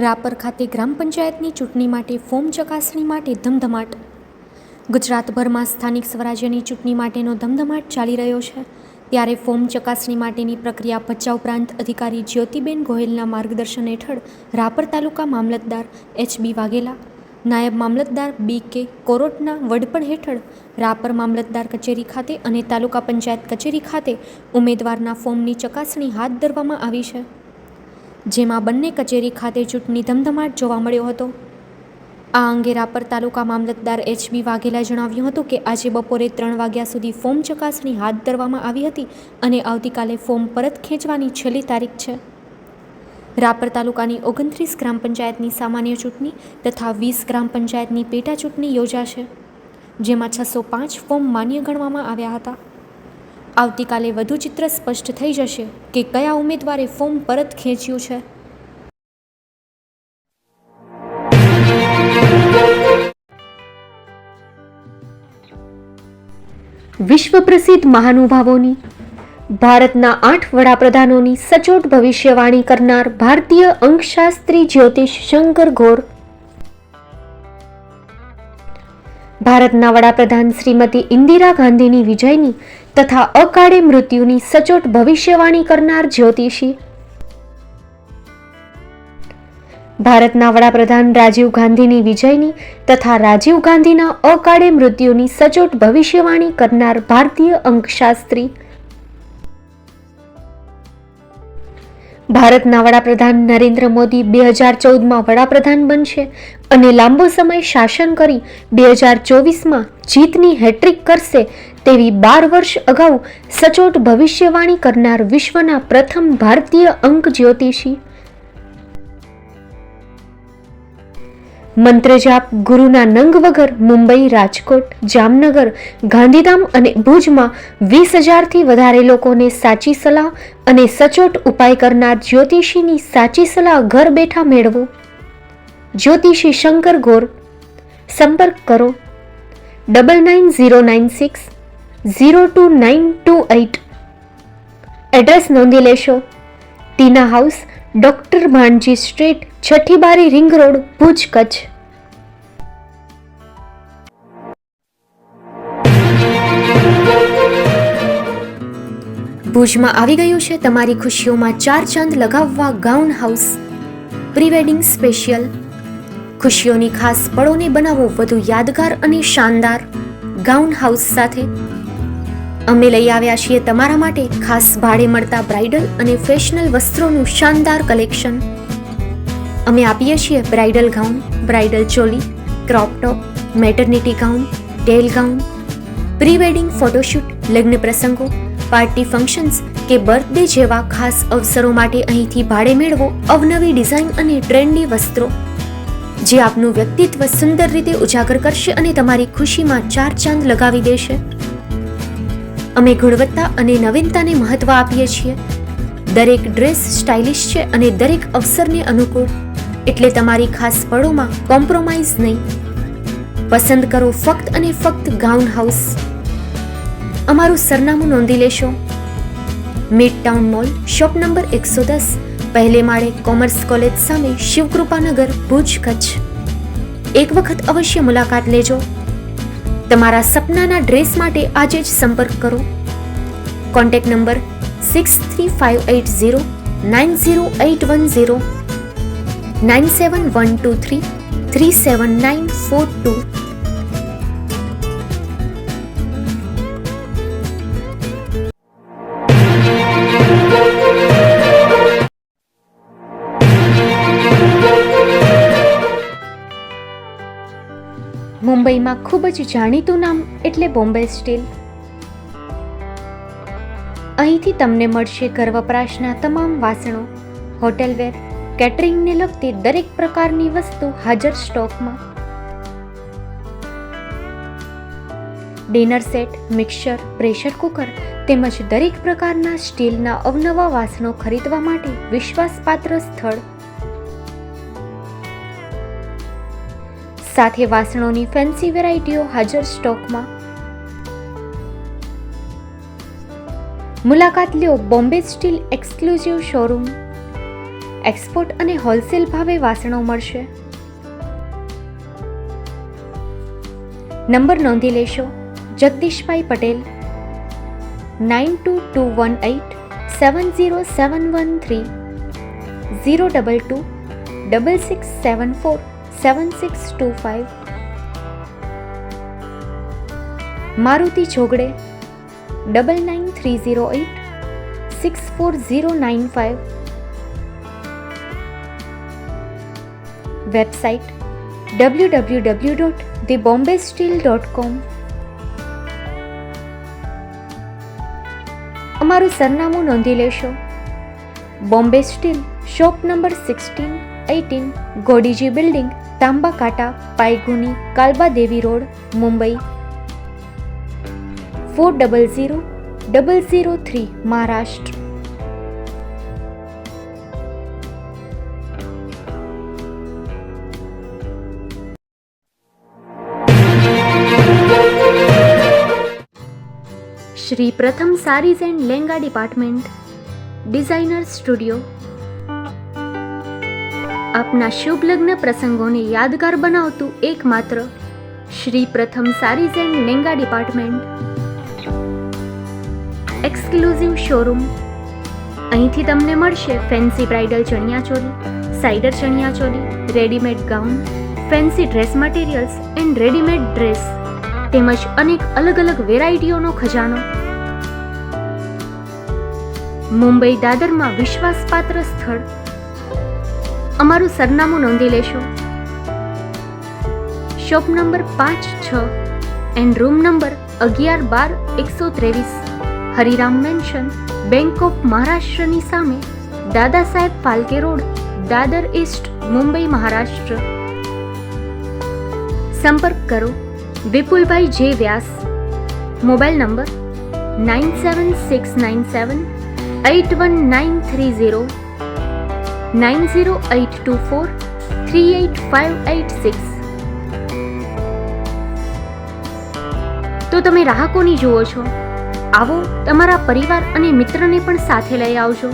રાપર ખાતે ગ્રામ પંચાયતની ચૂંટણી માટે ફોર્મ ચકાસણી માટે ધમધમાટ. ગુજરાતભરમાં સ્થાનિક સ્વરાજ્યની ચૂંટણી માટેનો ધમધમાટ ચાલી રહ્યો છે. ત્યારે ફોર્મ ચકાસણી માટેની પ્રક્રિયા ભચાઉ પ્રાંત અધિકારી જ્યોતિબેન ગોહિલના માર્ગદર્શન હેઠળ રાપર તાલુકા મામલતદાર એચ.બી. વાઘેલા, નાયબ મામલતદાર બી.કે. કોરોટના વડપણ હેઠળ રાપર મામલતદાર કચેરી ખાતે અને તાલુકા પંચાયત કચેરી ખાતે ઉમેદવારના ફોર્મની ચકાસણી હાથ ધરવામાં આવી છે. જેમાં બંને કચેરી ખાતે ચૂંટણી ધમધમાટ જોવા મળ્યો હતો. આ અંગે રાપર તાલુકા મામલતદાર એચ.બી. વાઘેલાએ જણાવ્યું હતું કે આજે બપોરે 3 વાગ્યા સુધી ફોર્મ ચકાસણી હાથ ધરવામાં આવી હતી અને આવતીકાલે ફોર્મ પરત ખેંચવાની છેલ્લી તારીખ છે. રાપર તાલુકાની 29 ગ્રામ પંચાયતની સામાન્ય ચૂંટણી તથા 20 ગ્રામ પંચાયતની પેટા ચૂંટણી યોજાશે, જેમાં 605 ફોર્મ માન્ય ગણવામાં આવ્યા હતા. આવતીકાલે વધુ ચિત્ર સ્પષ્ટ થઈ જશે કે કયા ઉમેદવારે ફોર્મ પરત ખેંચ્યું છે. વિશ્વ પ્રસિદ્ધ મહાનુભાવોની, ભારતના 8 વડાપ્રધાનોની સચોટ ભવિષ્યવાણી કરનાર ભારતીય અંકશાસ્ત્રી જ્યોતિષ શંકર ઘોર, ભારતના વડાપ્રધાન શ્રીમતી ઇન્દિરા ગાંધીની વિજયની તથા અકાળે મૃત્યુની સચોટ ભવિષ્યવાણી કરનાર જ્યોતિષી, ભારતના વડાપ્રધાન રાજીવ ગાંધીની વિજયની તથા રાજીવ ગાંધીના અકાળે મૃત્યુની સચોટ ભવિષ્યવાણી કરનાર ભારતીય અંકશાસ્ત્રી, ભારતના વડાપ્રધાન નરેન્દ્ર મોદી 2014માં વડાપ્રધાન બનશે અને લાંબો સમય શાસન કરી 2024માં જીતની હેટ્રિક કરશે તેવી 12 વર્ષ અગાઉ સચોટ ભવિષ્યવાણી કરનાર વિશ્વના પ્રથમ ભારતીય અંક જ્યોતિષી, મંત્રજાપ ગુરુના નંગ વગર મુંબઈ, રાજકોટ, જામનગર, ગાંધીધામ અને ભુજમાં 20,000થી વધારે લોકોને સાચી સલાહ અને સચોટ ઉપાય કરનાર જ્યોતિષીની સાચી સલાહ ઘર બેઠા મેળવો. જ્યોતિષી શંકર ઘોર. સંપર્ક કરો 9909602928. એડ્રેસ નોંધી લેશો. ટીના હાઉસ, ડોક્ટર ભાણજી સ્ટ્રીટ, છઠ્ઠી બારી, રિંગ રોડ, ભુજ, કચ્છ. ભુજમાં આવી ગયું છે તમારી ખુશીઓમાં 4 ચાંદ લગાવવા gown house pre wedding special. ખુશીઓની ખાસ પળોને બનાવો વધુ યાદગાર અને શાનદાર ગાઉન હાઉસ સાથે. અમે લઈ આવ્યા છીએ તમારા માટે ખાસ ભાડે મળતા બ્રાઇડલ અને ફેશનલ વસ્ત્રોનું શાનદાર કલેક્શન. અમે આપીએ છીએ bridal gown, bridal choli, crop top, maternity gown, tail gown, pre wedding photoshoot, લગ્ન પ્રસંગો, પાર્ટી ફંક્શન્સ કે બર્થડે જેવા ખાસ અવસરો માટે અહીંથી ભાડે મેળવો અવનવી ડિઝાઇન અને ટ્રેન્ડી વસ્ત્રો, જે આપનું વ્યક્તિત્વ સુંદર રીતે ઉજાગર કરશે અને તમારી ખુશીમાં 4 ચાંદ લગાવી દેશે. અમે ગુણવત્તા અને નવીનતાને મહત્વ આપીએ છીએ. દરેક ડ્રેસ સ્ટાઇલિશ છે અને દરેક અવસરને અનુકૂળ, એટલે તમારી ખાસ પળોમાં કોમ્પ્રોમાઇઝ નહીં. પસંદ કરો ફક્ત અને ફક્ત ગાઉન હાઉસ. અમારું સરનામું નોંધી લેશો. Mid town mall, shop number 110, પહેલે માળે, કોમર્સ કોલેજ સામે, શિવકૃપાનગર, ભુજ, કચ્છ. એક વખત અવશ્ય મુલાકાત લેજો. તમારા સપનાના ડ્રેસ માટે આજે જ સંપર્ક કરો. Contact number 6358090810 9712337942. મુંબઈમાં ખૂબ જ જાણીતું નામ એટલે બોમ્બે સ્ટીલ. અહીંથી તમને મળશે ઘર વપરાશના તમામ વાસણો, હોટેલવેર, કેટરિંગને લગતી દરેક પ્રકારની વસ્તુ હાજર સ્ટોકમાં. Dinner set, mixer, pressure cooker તેમજ દરેક પ્રકારના સ્ટીલના અવનવા વાસણો ખરીદવા માટે વિશ્વાસપાત્ર સ્થળ. સાથે વાસણોની ફેન્સી વેરાયટીઓ હાજર સ્ટોકમાં. મુલાકાત લ્યો Bombay steel exclusive showroom. Export અને હોલસેલ ભાવે વાસણો મળશે. નંબર નોંધી લેશો. જગદીશભાઈ પટેલ 9221870713 022 6674 7625. મારુતિ જોગડે 999308 64095. Website www.thebombasteel.com. અમારું સરનામું નોંધી લેશો. Bombay steel, shop number 16-18, Godiji building, Tamba Kanta, Pydhonie, Kalbadevi road, Mumbai 400003, Maharashtra. Shri Pratham sarees and lehenga department, designer studio. આપના શુભ લગ્ન પ્રસંગોને યાદગાર બનાવતું એકમાત્ર Shri Pratham sarees and lehenga department. Exclusive showroom. અહીંથી તમને મળશે fancy bridal chaniya choli, cider chaniya choli, readymade gown, fancy dress materials and readymade dress તેમજ અનેક અલગ અલગ વેરાયટીઓનો ખજાનો. મુંબઈ દાદરમાં વિશ્વાસપાત્ર સ્થળ. અમારું સરનામું નોંધી લેશો. Shop number 5-6 and room number 11-12-123, Hariram mansion, bank of મહારાષ્ટ્રની સામે, દાદા સાહેબ ફાલ્કે રોડ, દાદર ઈસ્ટ, મુંબઈ, મહારાષ્ટ્ર. સંપર્ક કરો વિપુલભાઈ જે વ્યાસ. Mobile number 9769781930 9082438586. તો તમે રાહ કોની જુઓ છો? આવો, તમારા પરિવાર અને મિત્રને પણ સાથે લઈ આવજો.